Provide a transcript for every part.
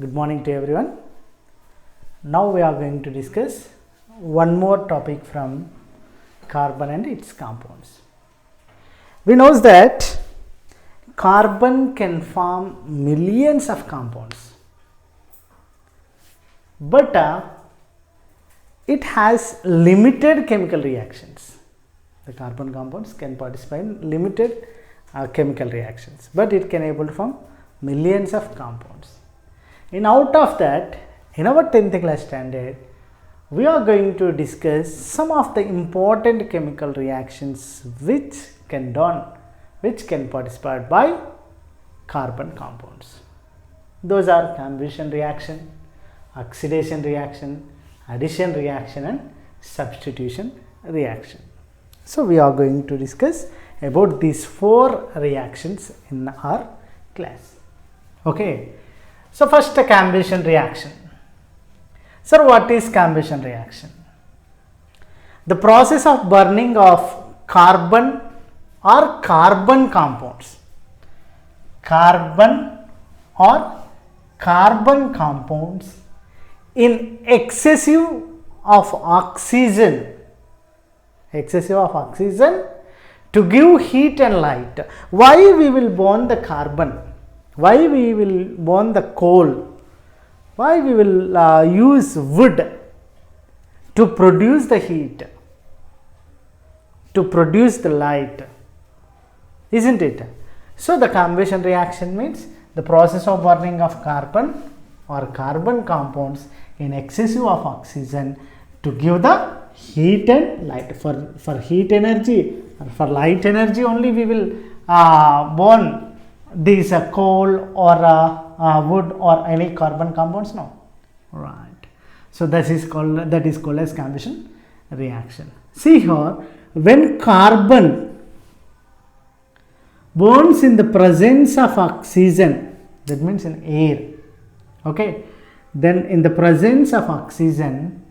Good morning to everyone. Now we are going to discuss one more topic from carbon and its compounds. We know that carbon can form millions of compounds, but it has limited chemical reactions. The carbon compounds can participate in limited chemical reactions, but it can able to form millions of compounds. And out of that, in our 10th class standard, we are going to discuss some of the important chemical reactions which can participate by carbon compounds. Those are combustion reaction, oxidation reaction, addition reaction and substitution reaction. So we are going to discuss about these 4 reactions in our class. Okay. So first, a combustion reaction. Sir, what is combustion reaction? The process of burning of carbon or carbon compounds. Carbon or carbon compounds in excessive of oxygen to give heat and light. Why we will burn the carbon? Why we will burn the coal? Why we will use wood to produce the heat, to produce the light, isn't it? So the combustion reaction means the process of burning of carbon or carbon compounds in excessive of oxygen to give the heat and light. For heat energy or for light energy only we will burn these coal or wood or any carbon compounds. No, right? So that is called as combustion reaction. See here, when carbon burns in the presence of oxygen, that means in air, okay, then in the presence of oxygen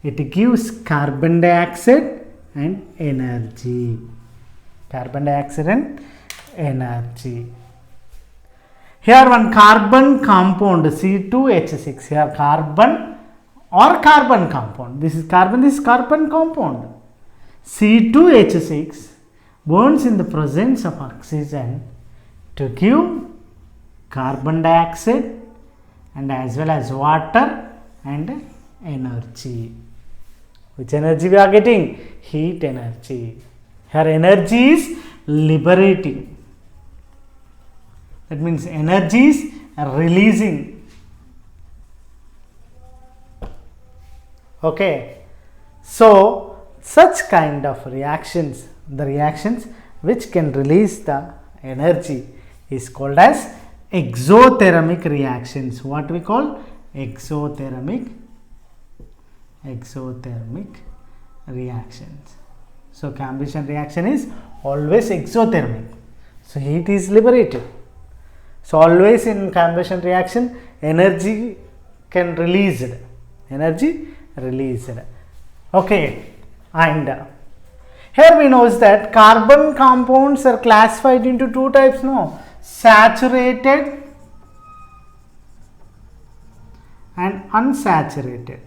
it gives carbon dioxide and energy. Carbon dioxide and energy. Here one carbon compound C2H6. Here carbon or carbon compound. This is carbon compound. C2H6 burns in the presence of oxygen to give carbon dioxide and as well as water and energy. Which energy we are getting? Heat energy. Here energy is liberating. That means energy is releasing. Okay. So such kind of reactions, the reactions which can release the energy is called as exothermic reactions. What we call exothermic reactions. So combustion reaction is always exothermic. So heat is liberated. So always in combustion reaction energy can released. Okay, and here we know that carbon compounds are classified into 2 types. No, saturated and unsaturated.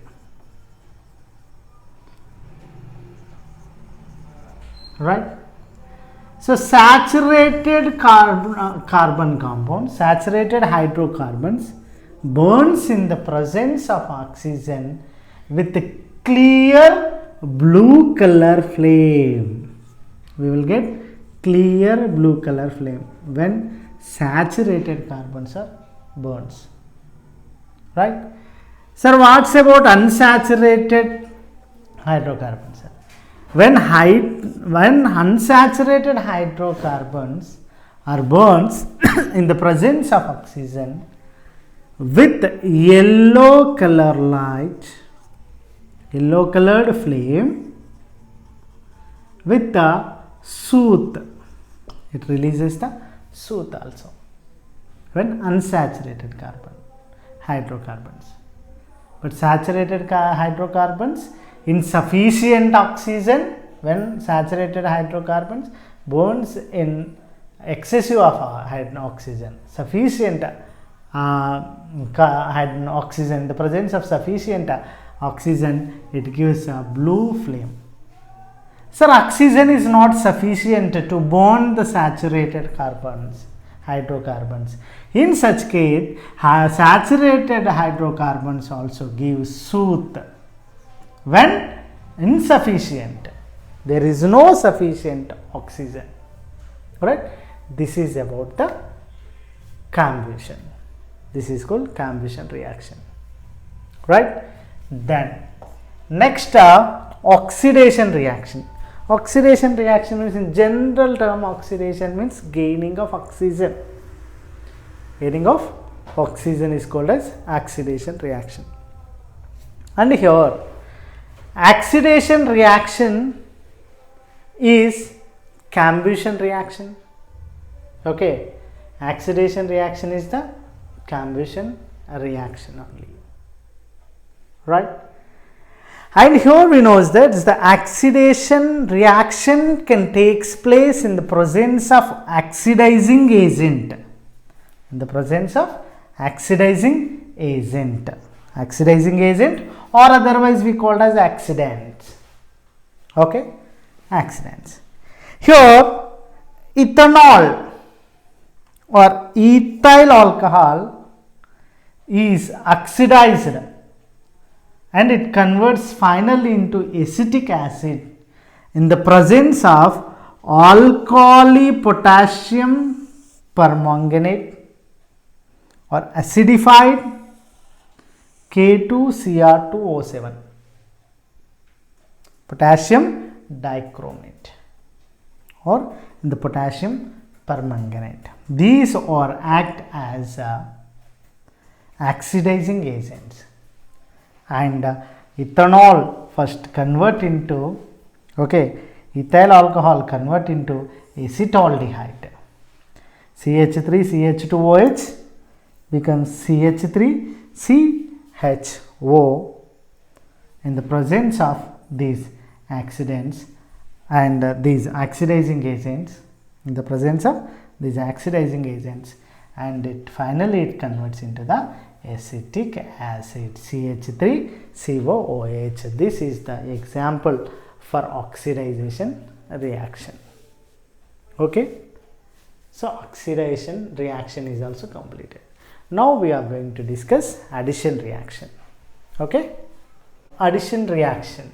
Right? So saturated carbon compounds, saturated hydrocarbons burns in the presence of oxygen with a clear blue color flame. We will get clear blue color flame when saturated carbons are burns. Right? Sir, what's about unsaturated hydrocarbons? When unsaturated hydrocarbons are burns in the presence of oxygen with yellow colored flame with the soot, it releases the soot also when unsaturated hydrocarbons. But saturated hydrocarbons in sufficient oxygen, when saturated hydrocarbons burns in excessive of oxygen, sufficient oxygen, in the presence of sufficient oxygen, it gives a blue flame. Sir, oxygen is not sufficient to bond the saturated carbons, hydrocarbons. In such case, saturated hydrocarbons also give soot. When insufficient, there is no sufficient oxygen. Right? This is about the combustion. This is called combustion reaction. Right? Then, next oxidation reaction. Oxidation reaction means, in general term, oxidation means gaining of oxygen. Gaining of oxygen is called as oxidation reaction. And here, oxidation reaction is combustion reaction. Okay, oxidation reaction is the combustion reaction only. Right? And here we know that the oxidation reaction can take place in the presence of oxidizing agent. In the presence of oxidizing agent. Oxidizing agent, or otherwise we call it as accidents. Okay? Accidents. Here, ethanol or ethyl alcohol is oxidized and it converts finally into acetic acid in the presence of alkali potassium permanganate or acidified K2Cr2O7, potassium dichromate, or in the potassium permanganate. These are act as oxidizing agents. And ethanol first convert into, ethyl alcohol convert into acetaldehyde. CH3CH2OH becomes CH3CHO in the presence of these accidents and these oxidizing agents, in the presence of these oxidizing agents, and it finally converts into the acetic acid CH3COOH. This is the example for oxidation reaction. Okay, so oxidation reaction is also completed. Now we are going to discuss addition reaction. Okay, addition reaction.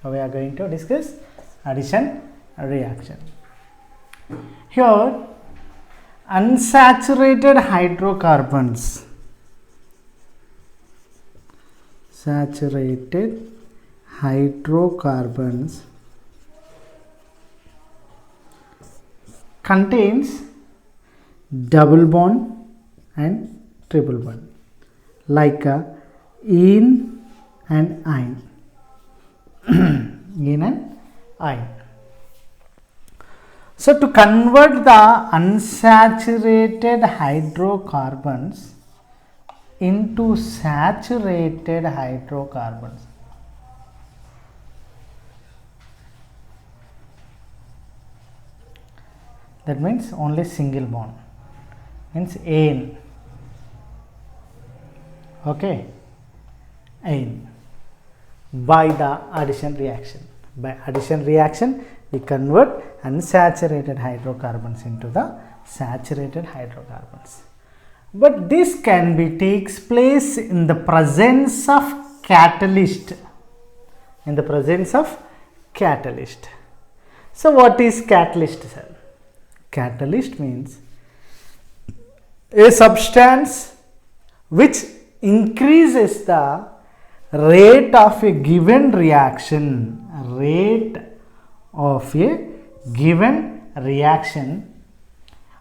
Now we are going to discuss addition reaction. Here, unsaturated hydrocarbons, saturated hydrocarbons contains double bond and triple bond, like ene and ine. Ene and ine. So, to convert the unsaturated hydrocarbons into saturated hydrocarbons, that means only single bond, means ane. Okay, ane, by the addition reaction. By addition reaction, we convert unsaturated hydrocarbons into the saturated hydrocarbons. But this can be takes place in the presence of catalyst. In the presence of catalyst. So, what is catalyst, sir? Catalyst means a substance which increases the rate of a given reaction,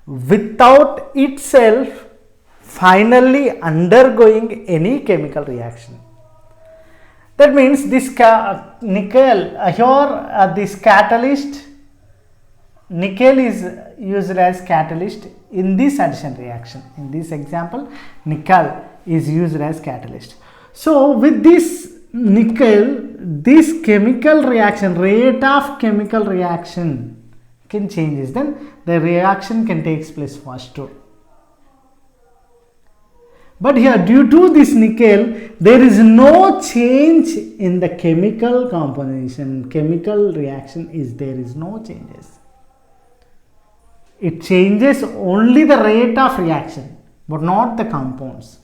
without itself finally undergoing any chemical reaction. That means this nickel, here this catalyst, nickel is used as catalyst in this addition reaction. In this example, nickel is used as catalyst. So, with this nickel, this chemical reaction, rate of chemical reaction can changes, then the reaction can take place faster. But here, due to this nickel, there is no change in the chemical composition. Chemical reaction is there is no changes. It changes only the rate of reaction, but not the compounds.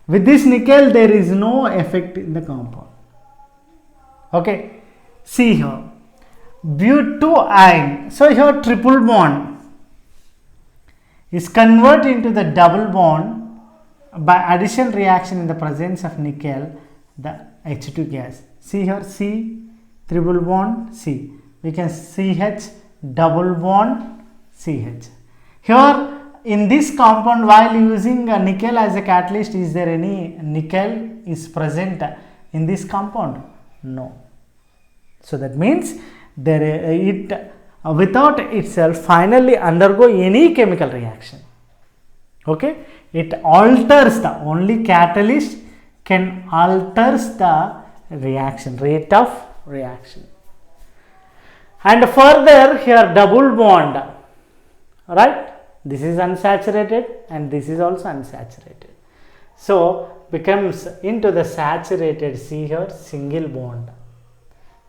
With this nickel, there is no effect in the compound. Okay, see here, butadiene. So here triple bond is converted into the double bond by addition reaction in the presence of nickel, the H2 gas. See here, C triple bond C. We can CH double bond CH. Here in this compound, while using nickel as a catalyst, is there any nickel is present in this compound? No. So that means it without itself finally undergo any chemical reaction. Okay, it alters the only catalyst can alters the reaction rate of reaction. And further here double bond, right? This is unsaturated and this is also unsaturated. So becomes into the saturated. See here single bond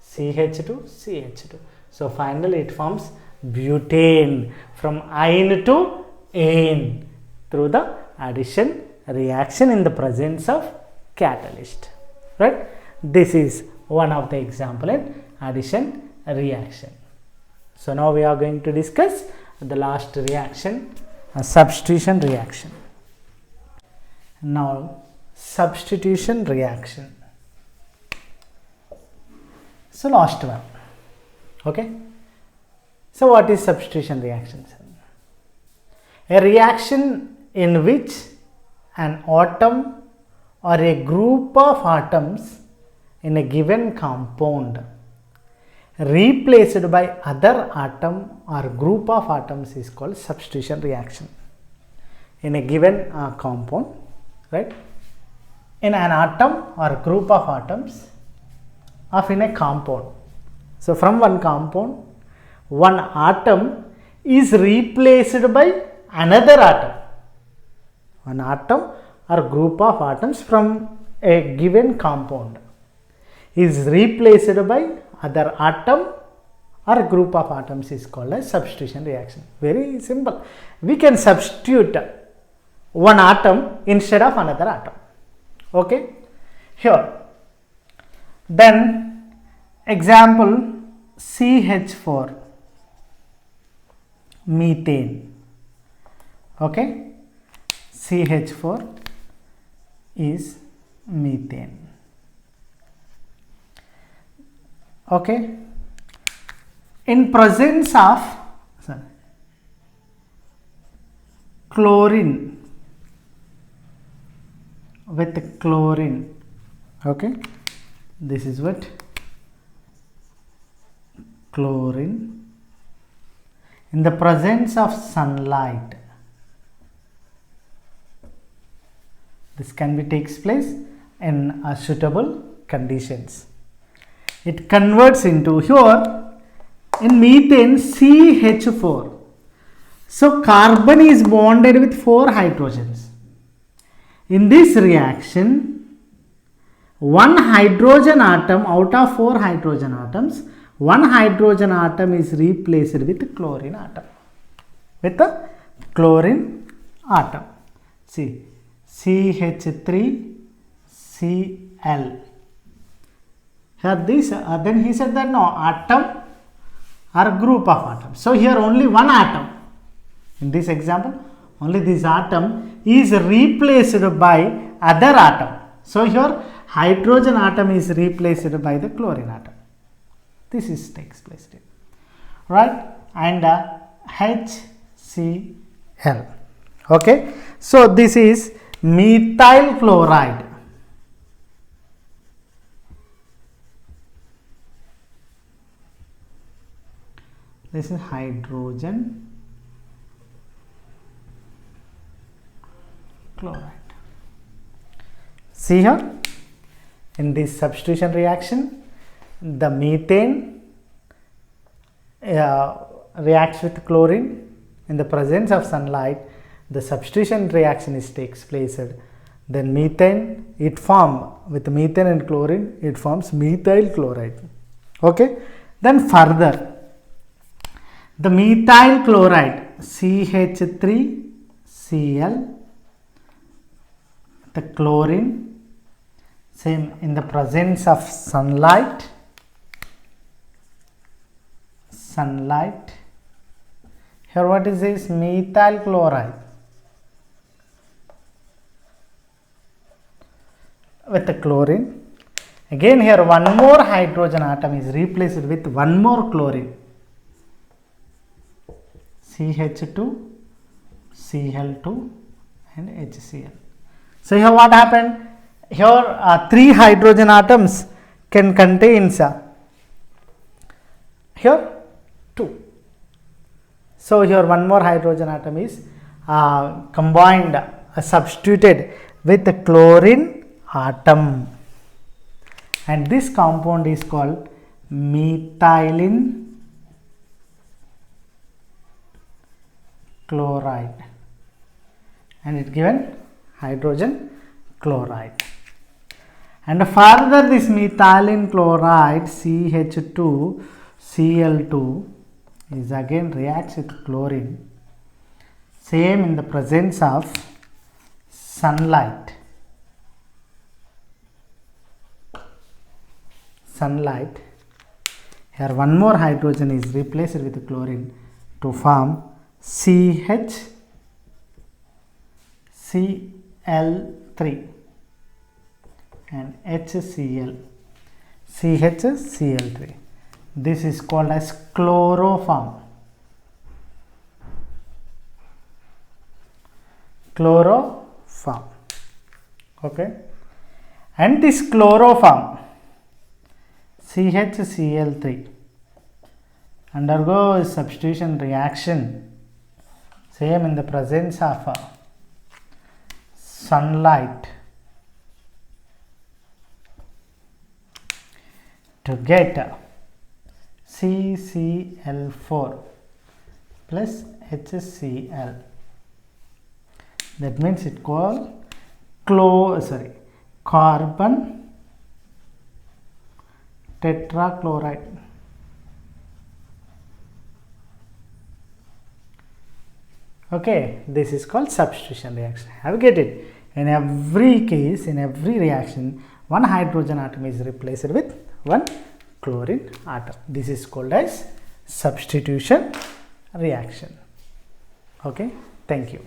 CH2 CH2. So finally it forms butane from ine to ane through the addition reaction in the presence of catalyst, right? This is one of the example in addition reaction. So now we are going to discuss the last reaction, a substitution reaction. Now substitution reaction. So last one. Okay, so what is substitution reaction? A reaction in which an atom or a group of atoms in a given compound replaced by other atom or group of atoms is called substitution reaction. In a given compound, right, in an atom or group of atoms of in a compound. So from one compound, one atom is replaced by another atom. One atom or group of atoms from a given compound is replaced by other atom or group of atoms is called as substitution reaction. Very simple. We can substitute one atom instead of another atom. Okay. Here. Then example CH4 methane. Okay. CH4 is methane. Okay. In presence of chlorine with chlorine, okay, this is what chlorine in the presence of sunlight, this can be takes place in suitable conditions. It converts into here in methane CH4. So carbon is bonded with 4 hydrogens. In this reaction, one hydrogen atom out of 4 hydrogen atoms, one hydrogen atom is replaced with chlorine atom. With the chlorine atom. See, CH3Cl. Here this, then he said that no, atom or group of atoms. So here only one atom. In this example, only this atom is replaced by other atom. So here hydrogen atom is replaced by the chlorine atom. This is takes place here, right? And HCl. Okay. So this is methyl chloride. This is hydrogen chloride. See here, in this substitution reaction, the methane reacts with chlorine in the presence of sunlight. the substitution reaction is takes place, then methane, it form with methane and chlorine, it forms methyl chloride. Okay, then further the methyl chloride CH3Cl, the chlorine, same in the presence of sunlight, here what is this? Methyl chloride with the chlorine. Again here one more hydrogen atom is replaced with one more chlorine, CH2, Cl2 and HCl. So here what happened? Here 3 hydrogen atoms can contain here 2. So here one more hydrogen atom is combined, substituted with the chlorine atom, and this compound is called methylene chloride, and it given hydrogen chloride. And further this methylene chloride CH2Cl2 is again reacts with chlorine, same in the presence of sunlight. Here one more hydrogen is replaced with chlorine to form CHCl3 and CHCl3. This is called as chloroform. Okay, and this chloroform CHCl3 undergoes substitution reaction, same in the presence of sunlight, to get CCl4 plus HCl. That means it called carbon tetrachloride. Okay, this is called substitution reaction. Have you get it? In every case, in every reaction, one hydrogen atom is replaced with one chlorine atom. This is called as substitution reaction. Okay, thank you.